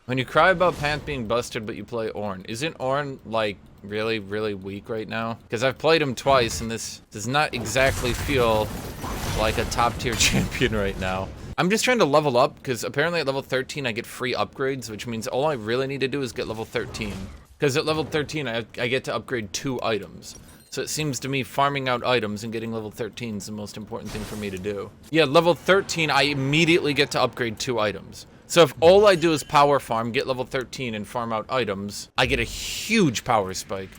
When you cry about Panth being busted, but you play Ornn, isn't Ornn, like, really, really weak right now? Because I've played him twice, and this does not exactly feel like a top-tier champion right now. I'm just trying to level up, because apparently at level 13 I get free upgrades, which means all I really need to do is get level 13. Because at level 13 I get to upgrade 2 items. So it seems to me farming out items and getting level 13 is the most important thing for me to do. Yeah, level 13 I immediately get to upgrade 2 items. So if all I do is power farm, get level 13, and farm out items, I get a huge power spike.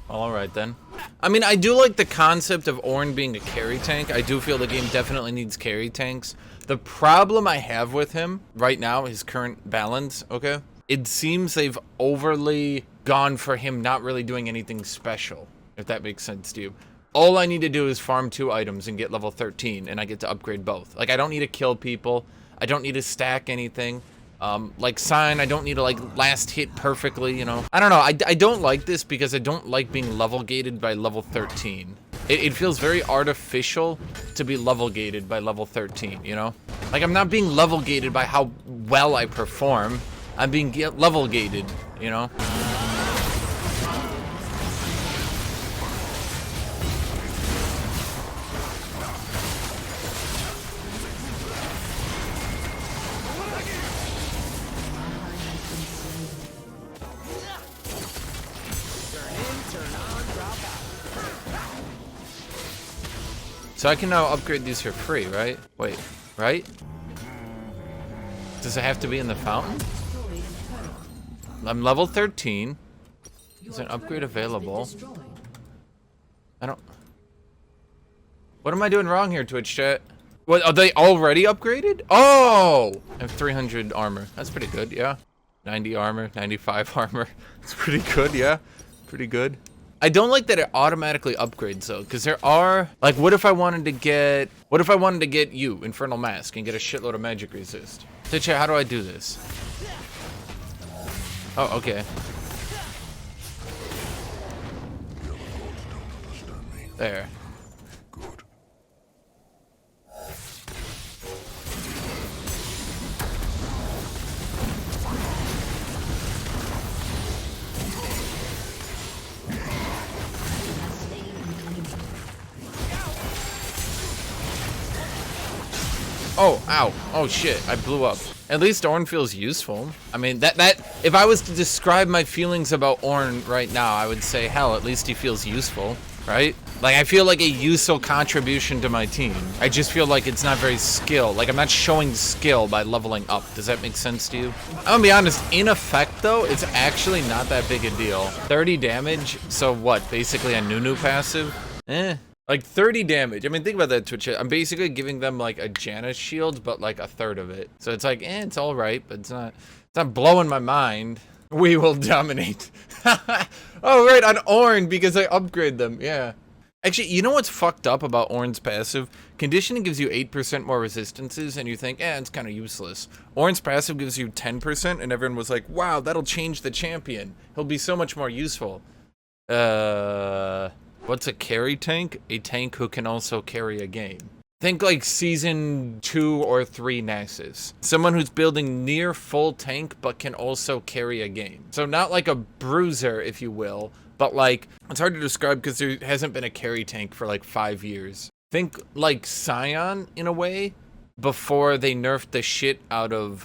Alright then. I mean, I do like the concept of Ornn being a carry tank. I do feel the game definitely needs carry tanks. The problem I have with him right now, his current balance, okay? It seems they've overly gone for him not really doing anything special, if that makes sense to you. All I need to do is farm 2 items and get level 13, and I get to upgrade both. Like, I don't need to kill people. I don't need to stack anything. Like Sign, I don't need to like last hit perfectly, you know. I don't know, I don't like this because I don't like being level gated by level 13. It feels very artificial to be level gated by level 13, you know? Like I'm not being level gated by how well I perform, I'm being level gated, you know? So I can now upgrade these for free, right? Wait, right? Does it have to be in the fountain? I'm level 13. Is an upgrade available? I don't... What am I doing wrong here, Twitch chat? What, are they already upgraded? Oh! I have 300 armor. That's pretty good, yeah. 90 armor, 95 armor. It's pretty good, yeah. Pretty good. I don't like that it automatically upgrades though, because there are, like, what if I wanted to get you, Infernal Mask, and get a shitload of magic resist? Twitch chat, how do I do this? Oh, okay. There. Oh, ow. Oh shit, I blew up. At least Ornn feels useful. I mean, if I was to describe my feelings about Ornn right now, I would say, hell, at least he feels useful, right? Like, I feel like a useful contribution to my team. I just feel like it's not very skill. Like, I'm not showing skill by leveling up. Does that make sense to you? I'm gonna be honest, in effect, though, it's actually not that big a deal. 30 damage, so what, basically a Nunu passive? Like 30 damage. I mean, think about that, Twitch. I'm basically giving them like a Janus shield, but like a third of it. So it's like, it's all right, but it's not blowing my mind. We will dominate. Oh, right, on Ornn because I upgrade them. Yeah. Actually, you know what's fucked up about Ornn's passive? Conditioning gives you 8% more resistances, and you think, it's kind of useless. Ornn's passive gives you 10%, and everyone was like, wow, that'll change the champion. He'll be so much more useful. What's a carry tank? A tank who can also carry a game. Think like season 2 or 3 Nasus. Someone who's building near full tank but can also carry a game. So not like a bruiser, if you will, but like, it's hard to describe because there hasn't been a carry tank for like 5 years. Think like Scion in a way, before they nerfed the shit out of,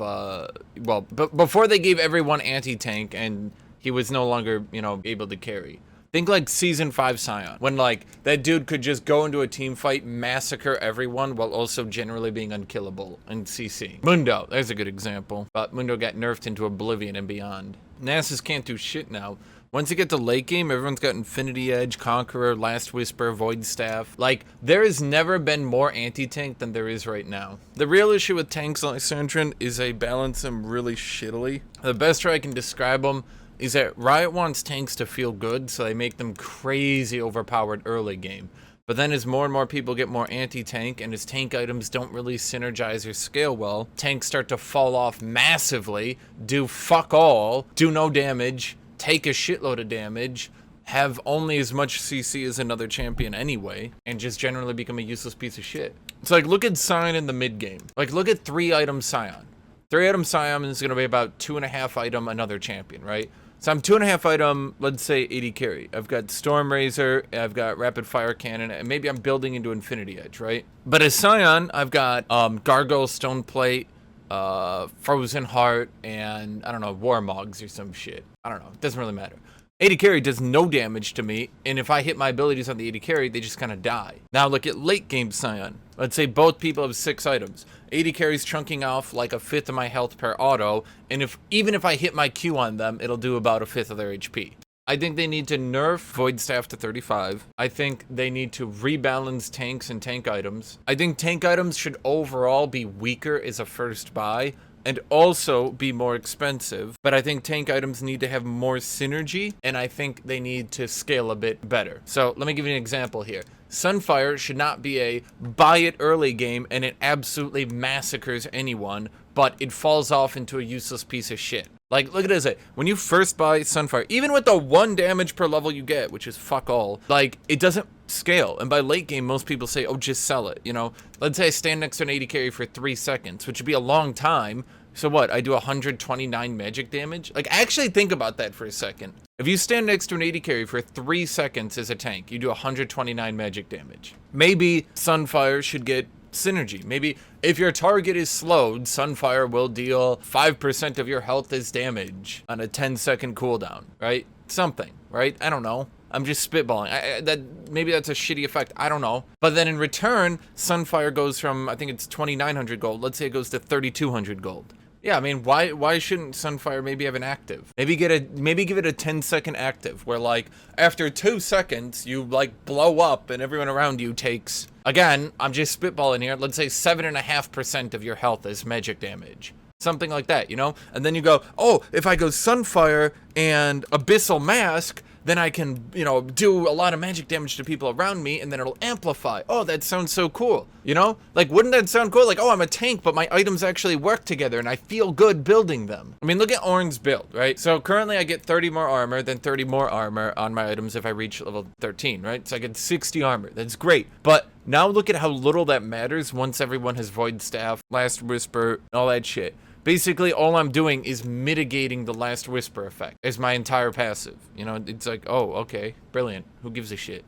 before they gave everyone anti-tank and he was no longer, you know, able to carry. Think like season 5 Scion, when like that dude could just go into a team fight, massacre everyone while also generally being unkillable in CC. Mundo, there's a good example, but Mundo got nerfed into oblivion and beyond. Nasus can't do shit now. Once you get to late game, everyone's got Infinity Edge, Conqueror, Last Whisper, Void Staff. Like, there has never been more anti-tank than there is right now. The real issue with tanks like Sentrin is they balance them really shittily. The best way I can describe them, is that Riot wants tanks to feel good, so they make them crazy overpowered early game. But then as more and more people get more anti-tank, and as tank items don't really synergize or scale well, tanks start to fall off massively, do fuck all, do no damage, take a shitload of damage, have only as much CC as another champion anyway, and just generally become a useless piece of shit. It's like, look at Sion in the mid game. Like, look at 3-item Sion. 3-item Sion is going to be about 2.5-item another champion, right? So I'm 2.5-item, let's say 80 carry. I've got Storm Razor, I've got Rapid Fire Cannon, and maybe I'm building into Infinity Edge, right? But as Sion, I've got Gargoyle, Stone Plate, Frozen Heart, and I don't know, Warmogs or some shit. I don't know, it doesn't really matter. 80 carry does no damage to me, and if I hit my abilities on the 80 carry, they just kind of die. Now look at late game Sion. Let's say both people have 6 items. 80 carries chunking off like 1/5 of my health per auto, and even if I hit my Q on them, it'll do about 1/5 of their HP. I think they need to nerf Void Staff to 35. I think they need to rebalance tanks and tank items. I think tank items should overall be weaker as a first buy, and also be more expensive. But I think tank items need to have more synergy, and I think they need to scale a bit better. So let me give you an example here. Sunfire should not be a buy it early game and it absolutely massacres anyone, but it falls off into a useless piece of shit. Like, look at this. When you first buy Sunfire, even with the 1 damage per level you get, which is fuck all, like, it doesn't scale. And by late game, most people say, oh, just sell it, you know? Let's say I stand next to an 80 carry for 3 seconds, which would be a long time. So what, I do 129 magic damage? Like, actually think about that for a second. If you stand next to an 80 carry for 3 seconds as a tank, you do 129 magic damage. Maybe Sunfire should get synergy. Maybe if your target is slowed, Sunfire will deal 5% of your health as damage on a 10-second cooldown, right? Something, right? I don't know. I'm just spitballing. Maybe that's a shitty effect. I don't know. But then in return, Sunfire goes from, I think it's 2,900 gold. Let's say it goes to 3,200 gold. Yeah, I mean, why shouldn't Sunfire maybe have an active? Maybe give it a 10-second active where, like, after 2 seconds, you, like, blow up and everyone around you takes, again, I'm just spitballing here, let's say 7.5% of your health is magic damage. Something like that, you know? And then you go, oh, if I go Sunfire and Abyssal Mask, then I can, you know, do a lot of magic damage to people around me, and then it'll amplify. Oh, that sounds so cool, you know? Like, wouldn't that sound cool? Like, oh, I'm a tank, but my items actually work together, and I feel good building them. I mean, look at Ornn's build, right? So currently I get 30 more armor, then 30 more armor on my items if I reach level 13, right? So I get 60 armor. That's great. But now look at how little that matters once everyone has Void Staff, Last Whisper, all that shit. Basically, all I'm doing is mitigating the Last Whisper effect as my entire passive. You know, it's like, oh, okay, brilliant. Who gives a shit?